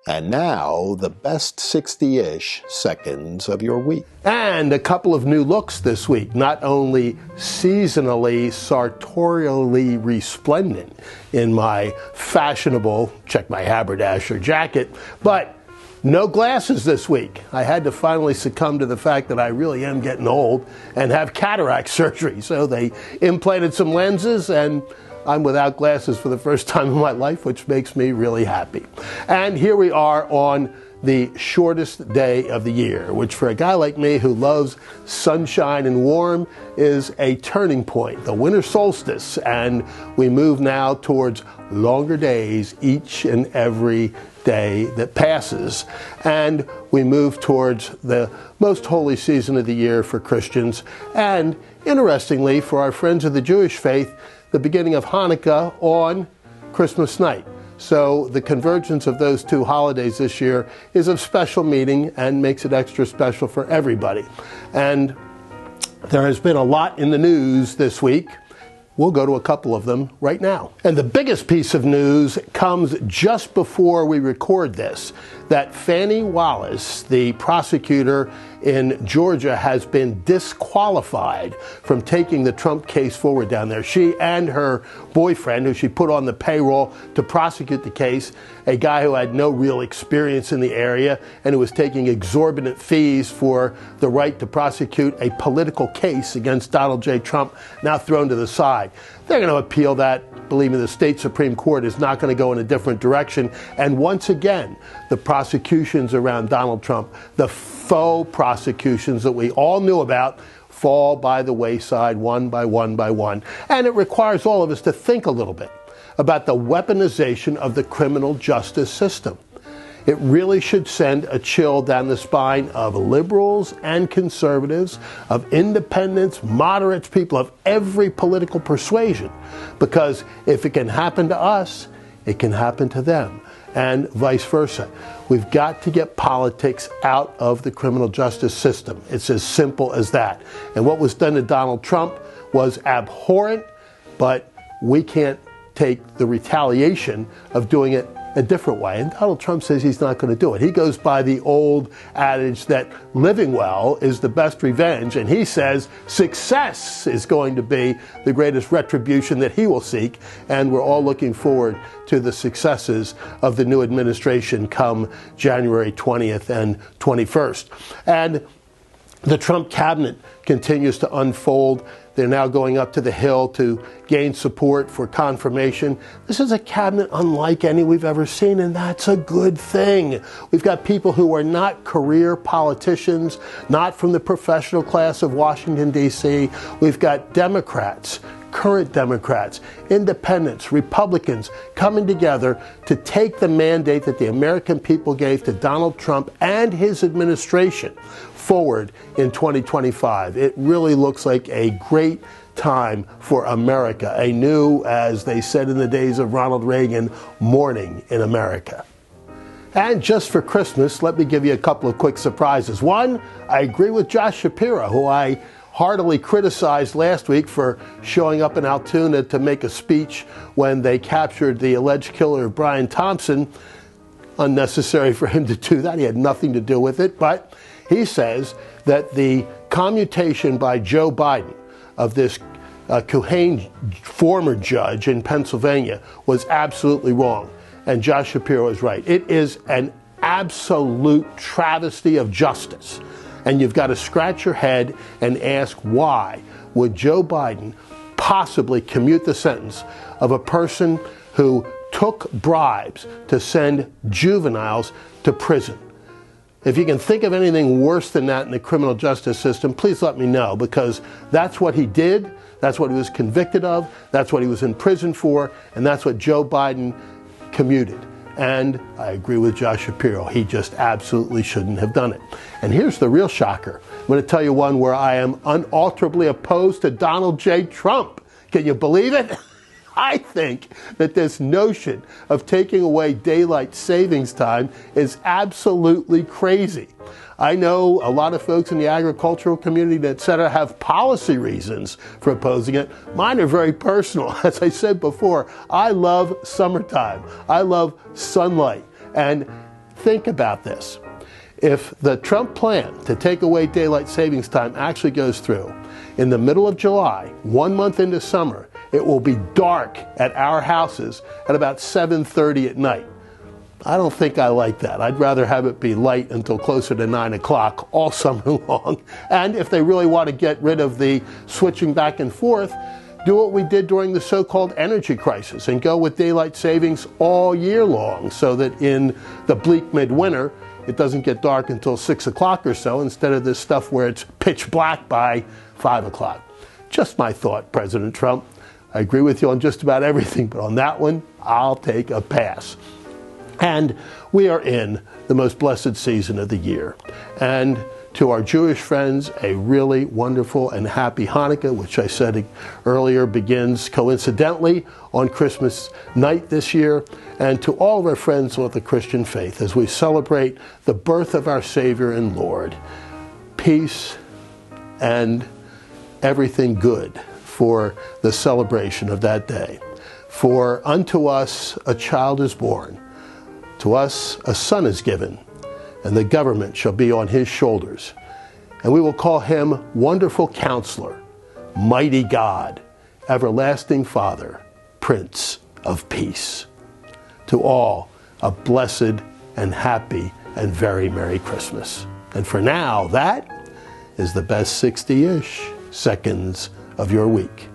And now, the best 60-ish seconds of your week. And a couple of new looks this week, not only seasonally, sartorially resplendent in my fashionable, check my haberdasher jacket, but no glasses this week. I had to finally succumb to the fact that I really am getting old and have cataract surgery. So they implanted some lenses and I'm without glasses for the first time in my life, which makes me really happy. And here we are on the shortest day of the year, which for a guy like me who loves sunshine and warm is a turning point, the winter solstice. And we move now towards longer days each and every day that passes. And we move towards the most holy season of the year for Christians. And interestingly, for our friends of the Jewish faith, the beginning of Hanukkah on Christmas night. So the convergence of those two holidays this year is of special meaning and makes it extra special for everybody. And there has been a lot in the news this week. We'll go to a couple of them right now. And the biggest piece of news comes just before we record this, that Fani Willis, the prosecutor in Georgia, has been disqualified from taking the Trump case forward down there. She and her boyfriend, who she put on the payroll to prosecute the case, a guy who had no real experience in the area and who was taking exorbitant fees for the right to prosecute a political case against Donald J. Trump, now thrown to the side. They're going to appeal that. Believe me, the state Supreme Court is not going to go in a different direction. And once again, the prosecutions around Donald Trump, the faux prosecutions that we all knew about, fall by the wayside one by one by one. And it requires all of us to think a little bit about the weaponization of the criminal justice system. It really should send a chill down the spine of liberals and conservatives, of independents, moderates, people of every political persuasion. Because if it can happen to us, it can happen to them, and vice versa. We've got to get politics out of the criminal justice system. It's as simple as that. And what was done to Donald Trump was abhorrent, but we can't take the retaliation of doing it a different way. And Donald Trump says he's not going to do it. He goes by the old adage that living well is the best revenge, and he says success is going to be the greatest retribution that he will seek, and we're all looking forward to the successes of the new administration come January 20th and 21st. And the Trump cabinet continues to unfold. They're now going up to the Hill to gain support for confirmation. This is a cabinet unlike any we've ever seen, and that's a good thing. We've got people who are not career politicians, not from the professional class of Washington, D.C. We've got Democrats, current Democrats, independents, Republicans coming together to take the mandate that the American people gave to Donald Trump and his administration forward in 2025. It really looks like a great time for America, a new, as they said in the days of Ronald Reagan, morning in America. And just for Christmas, let me give you a couple of quick surprises. One, I agree with Josh Shapiro, who I heartily criticized last week for showing up in Altoona to make a speech when they captured the alleged killer of Brian Thompson. Unnecessary for him to do that. He had nothing to do with it, but he says that the commutation by Joe Biden of this Conahan former judge in Pennsylvania was absolutely wrong. And Josh Shapiro is right. It is an absolute travesty of justice. And you've got to scratch your head and ask, why would Joe Biden possibly commute the sentence of a person who took bribes to send juveniles to prison? If you can think of anything worse than that in the criminal justice system, please let me know, because that's what he did, that's what he was convicted of, that's what he was in prison for, and that's what Joe Biden commuted. And I agree with Josh Shapiro. He just absolutely shouldn't have done it. And here's the real shocker. I'm going to tell you one where I am unalterably opposed to Donald J. Trump. Can you believe it? I think that this notion of taking away daylight savings time is absolutely crazy. I know a lot of folks in the agricultural community, et cetera, have policy reasons for opposing it. Mine are very personal. As I said before, I love summertime. I love sunlight. And think about this. If the Trump plan to take away daylight savings time actually goes through, in the middle of July, 1 month into summer, it will be dark at our houses at about 7:30 at night. I don't think I like that. I'd rather have it be light until closer to 9 o'clock all summer long. And if they really want to get rid of the switching back and forth, do what we did during the so-called energy crisis and go with daylight savings all year long so that in the bleak midwinter, it doesn't get dark until 6 o'clock or so instead of this stuff where it's pitch black by 5 o'clock. Just my thought, President Trump. I agree with you on just about everything, but on that one, I'll take a pass. And we are in the most blessed season of the year. And to our Jewish friends, a really wonderful and happy Hanukkah, which I said earlier begins coincidentally on Christmas night this year. And to all of our friends with the Christian faith, as we celebrate the birth of our Savior and Lord, peace and everything good for the celebration of that day. For unto us a child is born, to us a son is given, and the government shall be on his shoulders. And we will call him Wonderful Counselor, Mighty God, Everlasting Father, Prince of Peace. To all, a blessed and happy and very Merry Christmas. And for now, that is the best 60-ish seconds of your week.